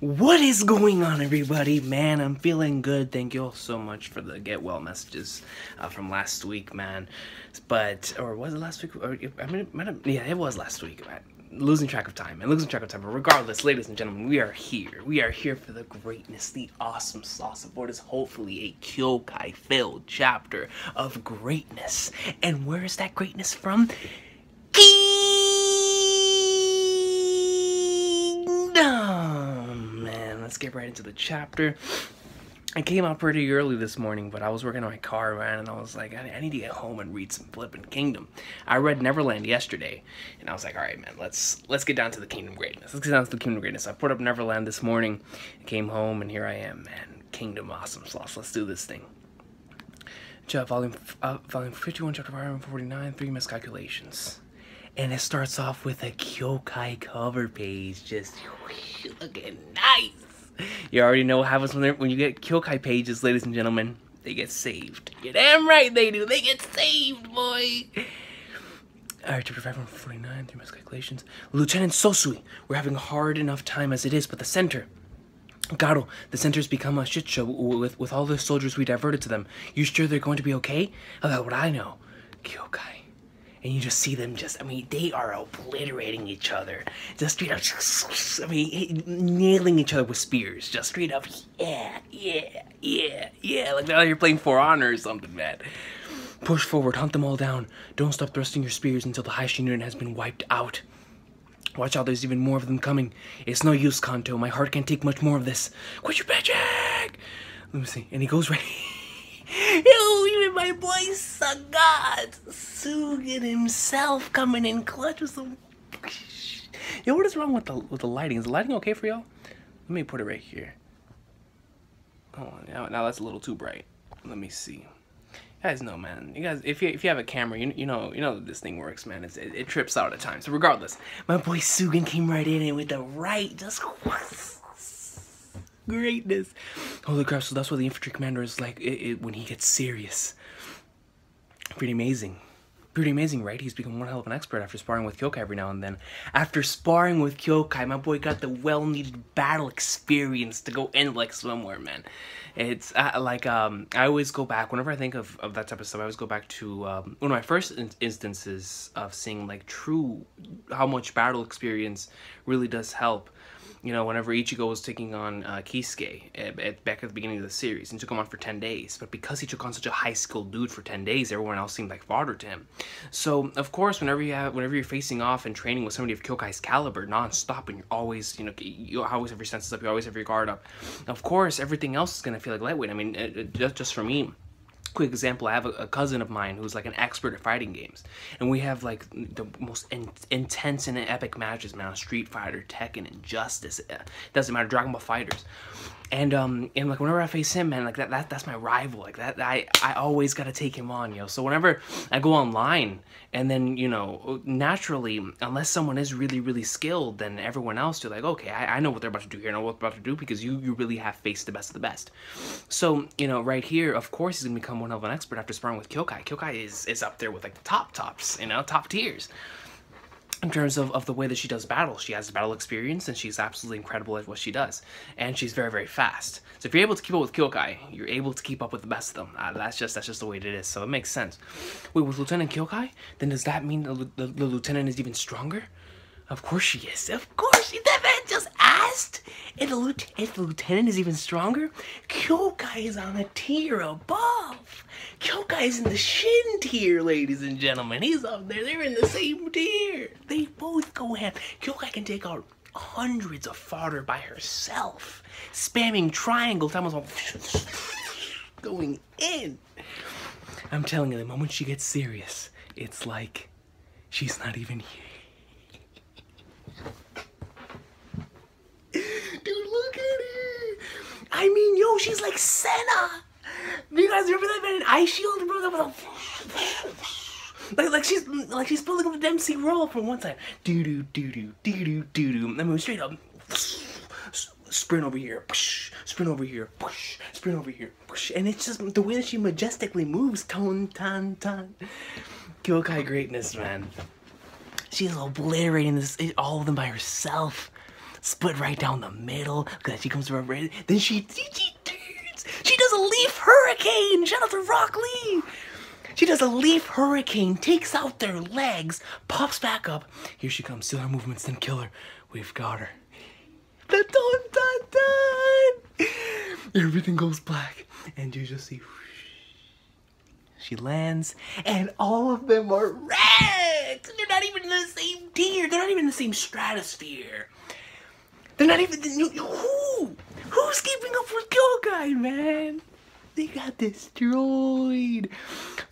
What is going on, everybody? Man, I'm feeling good. Thank you all so much for the get well messages from last week, man. Or was it last week? Yeah, it was last week, man. Losing track of time. But regardless, ladies and gentlemen, we are here. We are here for the greatness, the awesome sauce of what is hopefully a KYOUKAI filled chapter of greatness. And where is that greatness from? Let's get right into the chapter. I came out pretty early this morning, but I was working on my car, man, and I was like, I need to get home and read some flippin' Kingdom. I read Neverland yesterday, and I was like, all right, man, let's get down to the Kingdom greatness. Let's get down to the Kingdom greatness. I put up Neverland this morning, came home, and here I am, man. Kingdom awesome sauce. Let's do this thing. Volume 51, chapter 549, 3 miscalculations. And it starts off with a KYOUKAI cover page, just looking nice. You already know what happens when you get KYOUKAI pages, ladies and gentlemen. They get saved. You're damn right they do. They get saved, boy. Alright, chapter 549, 3 miscalculations. Lieutenant Sosui, we're having a hard enough time as it is, but the center... Garo, the center's become a shit show with all the soldiers we diverted to them. You sure they're going to be okay? Oh, that's what I know. KYOUKAI. And you just see them they are obliterating each other. Just straight up, nailing each other with spears. Just straight up, yeah. Like now you're playing For Honor or something, man. Push forward, hunt them all down. Don't stop thrusting your spears until the Haishin unit has been wiped out. Watch out, there's even more of them coming. It's no use, Kanto. My heart can't take much more of this. Quit your bitching! Let me see. And he goes right... Yo, even my boy Sagat, Sugan himself coming in clutch with some... Yo, what is wrong with the lighting? Is the lighting okay for y'all? Let me put it right here. Oh, now that's a little too bright. Let me see. You guys know, man. You guys, if you have a camera, you know that this thing works, man. It trips out at times. So regardless, my boy Sugan came right in and with the right, just greatness. Holy crap! So that's what the infantry commander is like when he gets serious. Pretty amazing. Pretty amazing, right? He's become one hell of an expert after sparring with KYOUKAI every now and then. After sparring with KYOUKAI, my boy got the well-needed battle experience to go in like somewhere, man. It's I always go back, whenever I think of that type of stuff, I always go back to one of my first instances of seeing like how much battle experience really does help. You know, whenever Ichigo was taking on Kisuke back at the beginning of the series, and took him on for 10 days. But because he took on such a high-skilled dude for 10 days, everyone else seemed like fodder to him. So, of course, whenever you're facing off and training with somebody of KYOUKAI's caliber, non-stop, and you're always, you always have your senses up, you always have your guard up. Of course, everything else is going to feel like lightweight. I mean, just for me, quick example, I have a cousin of mine who's like an expert at fighting games, and we have like the most intense and epic matches, man. Street Fighter, Tekken, Injustice, it doesn't matter, Dragon Ball Fighters, and like whenever I face him, man, like that's my rival, like that I always gotta take him on, yo. So whenever I go online, and then naturally, unless someone is really skilled, then everyone else, you're like, okay, I know what they're about to do here, I know what they're about to do, because you really have faced the best of the best. So right here, of course, he's gonna become one of an expert after sparring with KYOUKAI. KYOUKAI is up there with like the top tiers. In terms of the way that she does battle. She has battle experience, and she's absolutely incredible at what she does. And she's very fast. So if you're able to keep up with KYOUKAI, you're able to keep up with the best of them. That's just the way it is. So it makes sense. Wait, with Lieutenant KYOUKAI, then does that mean the lieutenant is even stronger? Of course she is. Of course. That man just asked. If the lieutenant is even stronger, KYOUKAI is on a tier above. KYOUKAI is in the Shin tier, ladies and gentlemen. He's up there. They're in the same tier. They both go ham. KYOUKAI can take out hundreds of fodder by herself, spamming triangles, almost going in. I'm telling you, the moment she gets serious, it's like she's not even here. Dude, look at her. I mean, yo, she's like Senna. Do you guys remember that man in Ice Shield, bro? Like she's pulling up the Dempsey roll from one side. Do. I mean, straight up. Sprint over here. Sprint over here. Sprint over here. And it's just the way that she majestically moves. Ton. KYOUKAI greatness, man. She's obliterating all of them by herself. split right down the middle. Because she comes to her red. Then she turns. She does a leaf hurricane. Shout out to Rock Lee. She does a leaf hurricane, takes out their legs, pops back up. Here she comes. Steal her movements, then kill her. We've got her. Dun, dun, dun, dun. Everything goes black. And you just see... She lands, and all of them are wrecked. They're not even in the same tier. They're not even in the same stratosphere. They're not even... Who's keeping up with KYOUKAI, man? They got destroyed.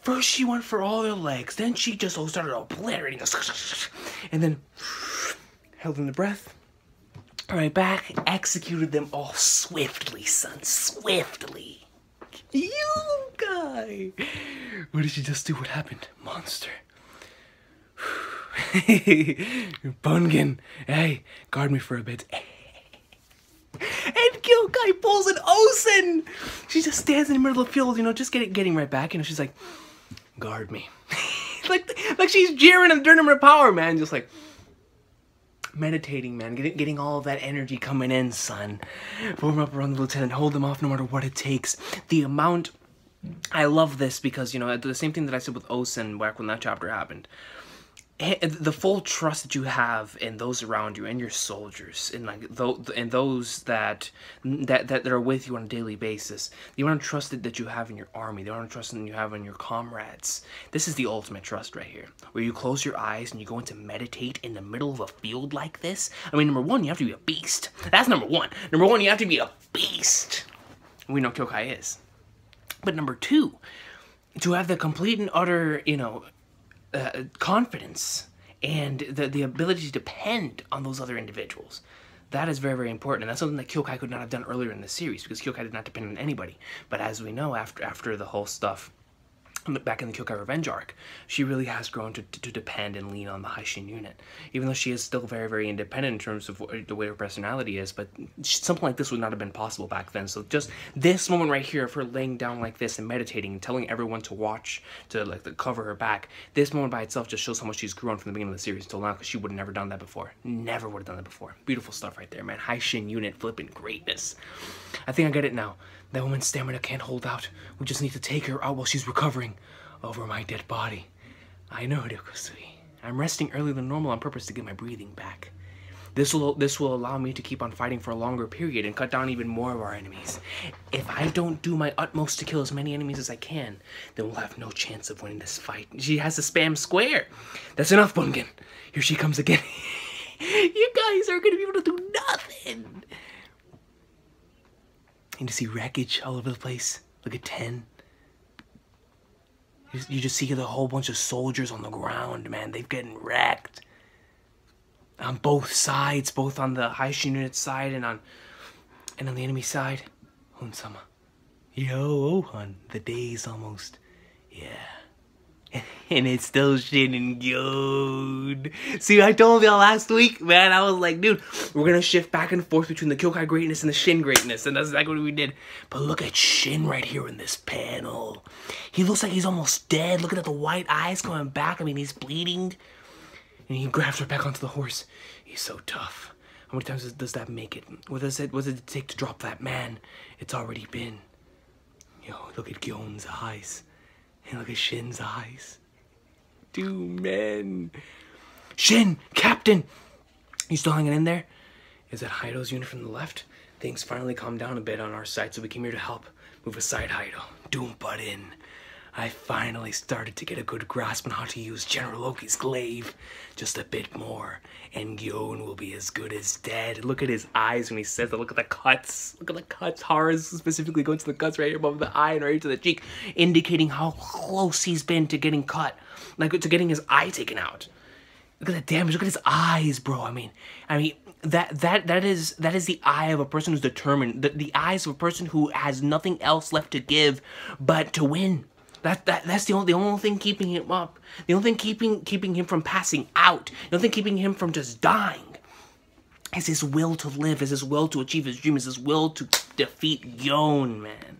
First she went for all their legs. Then she just started obliterating us. And then held in the breath. Right back. Executed them all swiftly, son. Swiftly. KYOUKAI. What did she just do? What happened? Monster. Bungan. Hey, guard me for a bit. And KYOUKAI pulls an Osen. She just stands in the middle of the field, you know, just getting right back. You know, she's like, guard me. like she's jeering and turning her power, man. Just like meditating, man. Getting all of that energy coming in, son. Form up around the lieutenant. Hold them off no matter what it takes. The amount... I love this because, you know, the same thing that I said with Osen back when that chapter happened. The full trust that you have in those around you and your soldiers, and like those that are with you on a daily basis. The amount of trust that you have in your army, the amount of trust that you have in your comrades. This is the ultimate trust right here, where you close your eyes and you go into meditate in the middle of a field like this. I mean, number one, you have to be a beast. That's number one. Number one, you have to be a beast. We know KYOUKAI is. But number two, to have the complete and utter, you know, confidence and the ability to depend on those other individuals. That is very, very important. And that's something that KYOUKAI could not have done earlier in the series, because KYOUKAI did not depend on anybody. But as we know, after the whole stuff back in the KYOUKAI Revenge arc, she really has grown to depend and lean on the Haishin unit. Even though she is still very, very independent in terms of the way her personality is, but something like this would not have been possible back then. So just this moment right here of her laying down like this and meditating and telling everyone to watch, to cover her back, this moment by itself just shows how much she's grown from the beginning of the series until now, because she would have never done that before. Never would have done that before. Beautiful stuff right there, man. Haishin unit flipping greatness. I think I get it now. That woman's stamina can't hold out. We just need to take her out while she's recovering over my dead body. I know, Ryokusui. I'm resting earlier than normal on purpose to get my breathing back. This will allow me to keep on fighting for a longer period and cut down even more of our enemies. If I don't do my utmost to kill as many enemies as I can, then we'll have no chance of winning this fight. She has to spam square. That's enough, Bungan. Here she comes again. You guys are gonna be able to do nothing. And to see wreckage all over the place. Look at 10. You just see the whole bunch of soldiers on the ground, man. They've getting wrecked. On both sides, both on the Haishin unit side and on the enemy side. Hun-sama. Yo, Ohun, the day's almost... Yeah. And it's still Shin and Gyon. See, I told y'all last week, man, I was like, dude, we're gonna shift back and forth between the KYOUKAI greatness and the Shin greatness, and that's exactly what we did. But look at Shin right here in this panel. He looks like he's almost dead. Look at the white eyes coming back. I mean, he's bleeding. And he grabs her back onto the horse. He's so tough. How many times does that make it? What does it take to drop that man? It's already been. Yo, look at Gyon's eyes. And look at Shin's eyes. Two men. Shin, Captain! You still hanging in there? Is that Haido's unit from the left? Things finally calmed down a bit on our side, so we came here to help. Move aside, Haido. Don't butt in. I finally started to get a good grasp on how to use General Loki's glaive. Just a bit more, and Gyon will be as good as dead. Look at his eyes when he says that. Look at the cuts. Look at the cuts. Horrors specifically going to the cuts right here above the eye and right here to the cheek, indicating how close he's been to getting cut. Like, to getting his eye taken out. Look at the damage. Look at his eyes, bro. I mean, that is the eye of a person who's determined. The eyes of a person who has nothing else left to give but to win. That's the only thing keeping him up. The only thing keeping him from passing out. The only thing keeping him from just dying is his will to live, is his will to achieve his dream, is his will to defeat Gyon, man.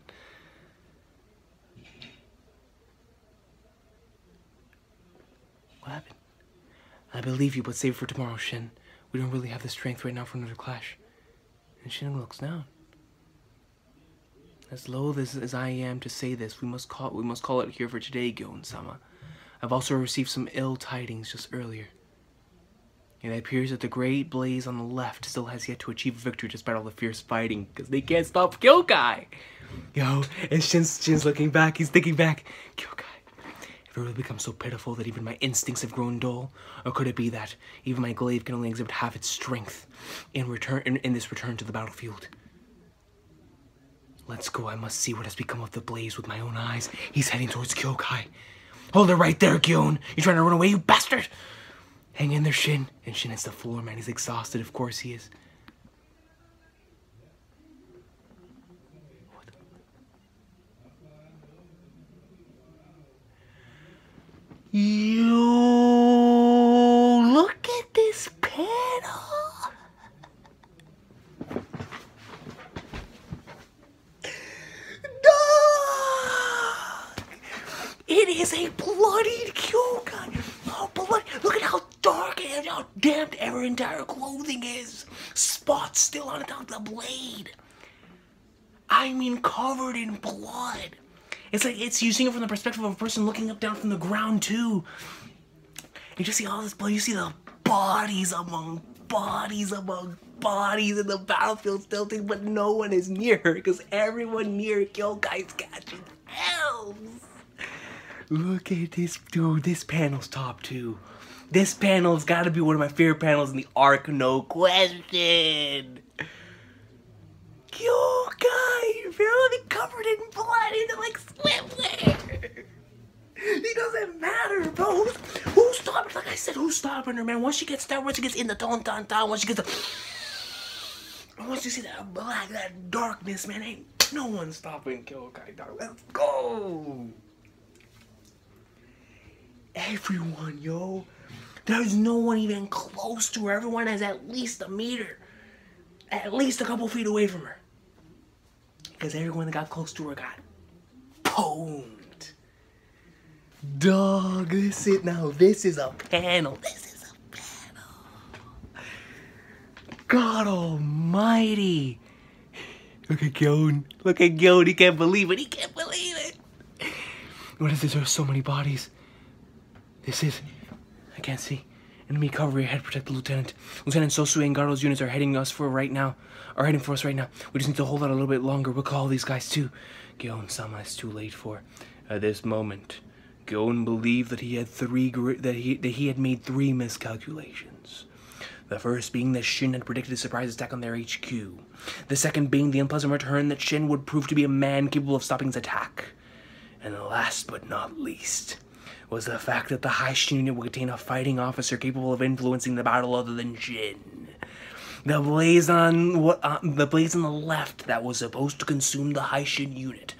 What happened? I believe you, but save it for tomorrow, Shin. We don't really have the strength right now for another clash. And Shin looks down. As loath as I am to say this, we must call it here for today, Gyon-sama. I've also received some ill tidings just earlier. It appears that the great blaze on the left still has yet to achieve victory despite all the fierce fighting, because they can't stop KYOUKAI! Yo, and Shin's looking back, he's thinking back. KYOUKAI, if it really becomes so pitiful that even my instincts have grown dull, or could it be that even my glaive can only exhibit half its strength in this return to the battlefield? Let's go, I must see what has become of the blaze with my own eyes. He's heading towards KYOUKAI. Hold it right there, Gyon! You trying to run away, you bastard? Hang in there, Shin. And Shin hits the floor, man. He's exhausted, of course he is. Yo, look at this panel. It is a bloodied KYOUKAI. Oh, blood. Look at how dark and how damp her entire clothing is. Spots still on the blade. I mean, covered in blood. It's like you're seeing it from the perspective of a person looking up down from the ground, too. You just see all this blood. You see the bodies among bodies among bodies in the battlefield still, but no one is near her because everyone near KYOUKAI's catching elves. Look at this, dude. This panel's top 2. This panel's gotta be one of my favorite panels in the arc, no question. KYOUKAI, barely covered in blood into like swimwear. It doesn't matter, bro. Who's stopping? Like I said, who's stopping her, man? Once she gets down, once she gets in the once she gets once you see that black, that darkness, man, ain't no one stopping KYOUKAI, dog. Let's go. Everyone, yo. There's no one even close to her. Everyone is at least a meter. At least a couple feet away from her. Because everyone that got close to her got pwned. Dog, this is a panel. This is a panel. God almighty. Look at Gyon. Look at Gyon. He can't believe it. He can't believe it. What is this? There's so many bodies. This is... I can't see. Enemy cover your head. Protect the lieutenant. Lieutenant Sosue and Garo's units are heading for us right now. We just need to hold out a little bit longer. We'll call these guys too. Gyon-sama, it's too late for. At this moment, Gyon believed that he had made 3 miscalculations. The first being that Shin had predicted a surprise attack on their HQ. The second being the unpleasant return that Shin would prove to be a man capable of stopping his attack. And last but not least was the fact that the High Shin unit would contain a fighting officer capable of influencing the battle other than Shin. The blaze on the left that was supposed to consume the High Shin unit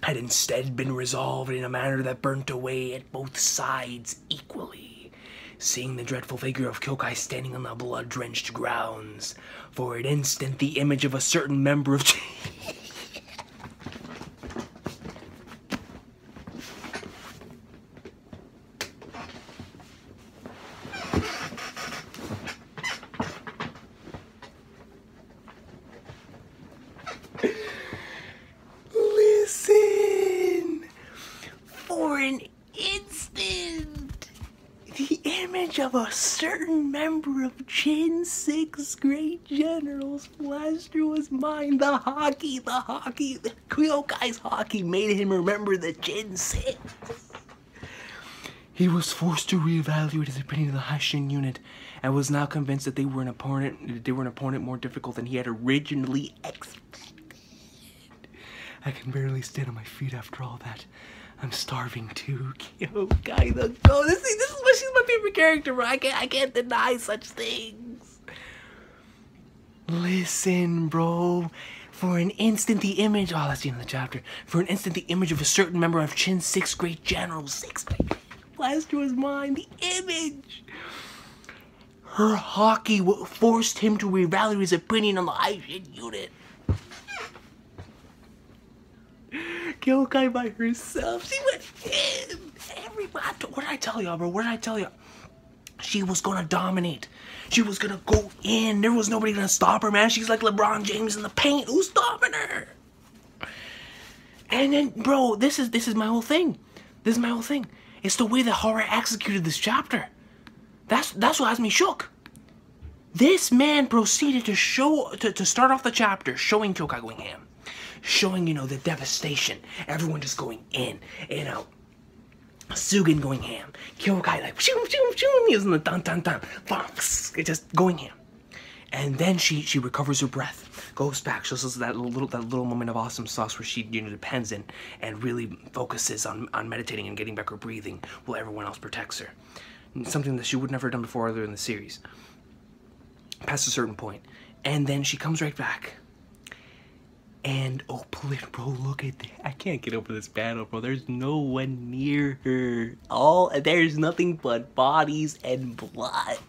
had instead been resolved in a manner that burnt away at both sides equally. Seeing the dreadful figure of KYOUKAI standing on the blood-drenched grounds, for an instant the image of a certain member of Listen! For an instant, the image of a certain member of Jin's 6 great generals flashed through his mind. The KYOUKAI's hockey made him remember the Jin 6. He was forced to reevaluate his opinion of the High Shin unit and was now convinced that they were an opponent more difficult than he had originally expected. I can barely stand on my feet after all that. I'm starving too. KYOUKAI, the go. This is why she's my favorite character, bro. I can't deny such things. Listen, bro. For an instant, the image. Oh, that's the end of the chapter. For an instant, the image of a certain member of Jin's 6 great generals. 6 great. Flashed through his mind. The image. Her hockey forced him to reevaluate his opinion on the High Shin unit. KYOUKAI by herself. She went him. Everybody. What did I tell y'all, bro? What did I tell y'all? she was gonna dominate. She was gonna go in. There was nobody gonna stop her, man. She's like LeBron James in the paint. Who's stopping her? And then, bro, this is my whole thing. This is my whole thing. It's the way that horror executed this chapter. That's what has me shook. This man proceeded to start off the chapter showing KYOUKAI going ham. Showing, you know, the devastation. Everyone just going in and out. Sugan going ham. KYOUKAI like shoom shoom shoom, using the dun dun dun. Fox, just going ham. And then she recovers her breath, goes back, shows us that little moment of awesome sauce where she, you know, depends in and really focuses on meditating and getting back her breathing while everyone else protects her. Something that she would never have done before other in the series. Past a certain point. And then she comes right back. And, oh, bro, look at that. I can't get over this battle, bro. There's no one near her. There's nothing but bodies and blood.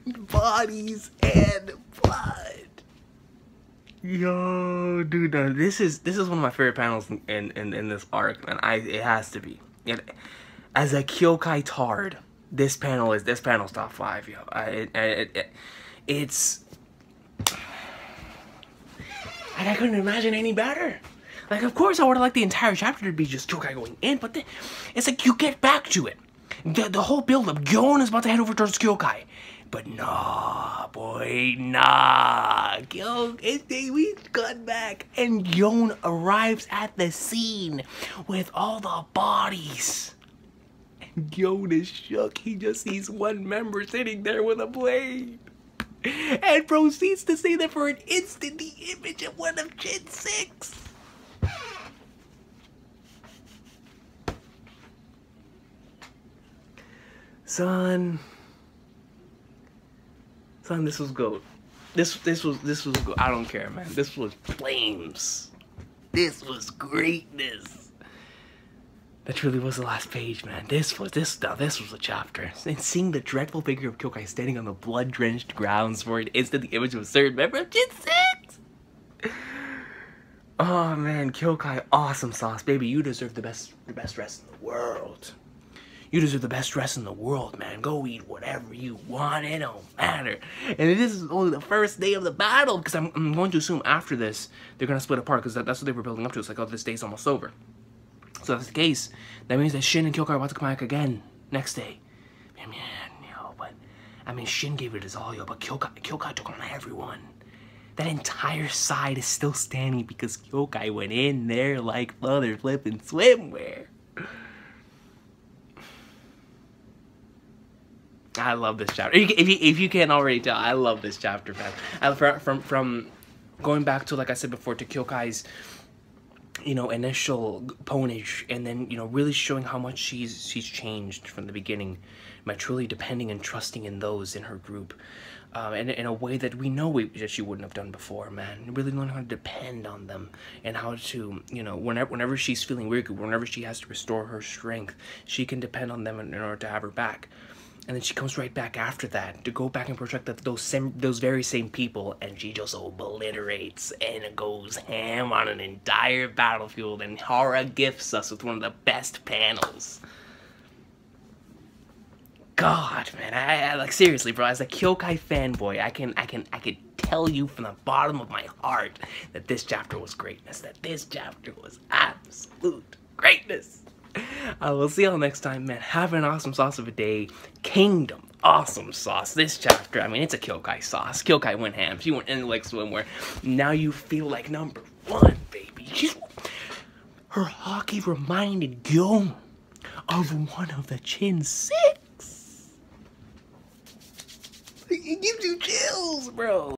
Bodies and blood. Yo, dude, this is one of my favorite panels in this arc, and it has to be. As a KYOUKAI tard, this panel's top 5, yo. It's like, I couldn't imagine any better. Like, of course, I would have liked the entire chapter to be just KYOUKAI going in, but it's like you get back to it. The whole build-up, Gyon is about to head over towards KYOUKAI. But nah, boy, nah. We cut back, and Gyon arrives at the scene with all the bodies. And Gyon is shook. He just sees one member sitting there with a blade. And proceeds to say that for an instant, the image of one of Gen 6. Son, this was GOAT. This was GOAT. I don't care, man. This was flames. This was greatness. That truly was the last page, man. This was a chapter. And seeing the dreadful figure of KYOUKAI standing on the blood-drenched grounds for an instant, the image of a certain member of Gen 6. Oh man, KYOUKAI, awesome sauce, baby. You deserve the best rest in the world. You deserve the best rest in the world, man. Go eat whatever you want. It don't matter. And this is only the first day of the battle, because I'm going to assume after this they're gonna split apart, because that's what they were building up to. It's like, oh, this day's almost over. So if that's the case, that means that Shin and KYOUKAI are about to come back again next day. Man, yo, but I mean, Shin gave it his all, yo, but KYOUKAI took on everyone. That entire side is still standing because KYOUKAI went in there like mother flipping swimwear. I love this chapter. If you can't already tell, I love this chapter, man. From going back to, like I said before, to KYOUKAI's, you know, initial ponage, and then, you know, really showing how much she's changed from the beginning by truly depending and trusting in those in her group, and in a way that we know that she wouldn't have done before, man. Really learning how to depend on them, and how to, you know, whenever she's feeling weak, whenever she has to restore her strength, she can depend on them in order to have her back. And then she comes right back after that to go back and protect those very same people, and she just obliterates and goes ham on an entire battlefield, and Hara gifts us with one of the best panels. God, man, I like, seriously, bro, as a KYOUKAI fanboy, I can tell you from the bottom of my heart that this chapter was greatness, that this chapter was absolute greatness. I will see y'all next time, man. Have an awesome sauce of a day. Kingdom awesome sauce. This chapter, I mean, it's a KYOUKAI sauce. KYOUKAI went ham. She went in like swimwear. Now you feel like #1, baby. Her hockey reminded Gyon of one of the Gen 6. It gives you chills, bro.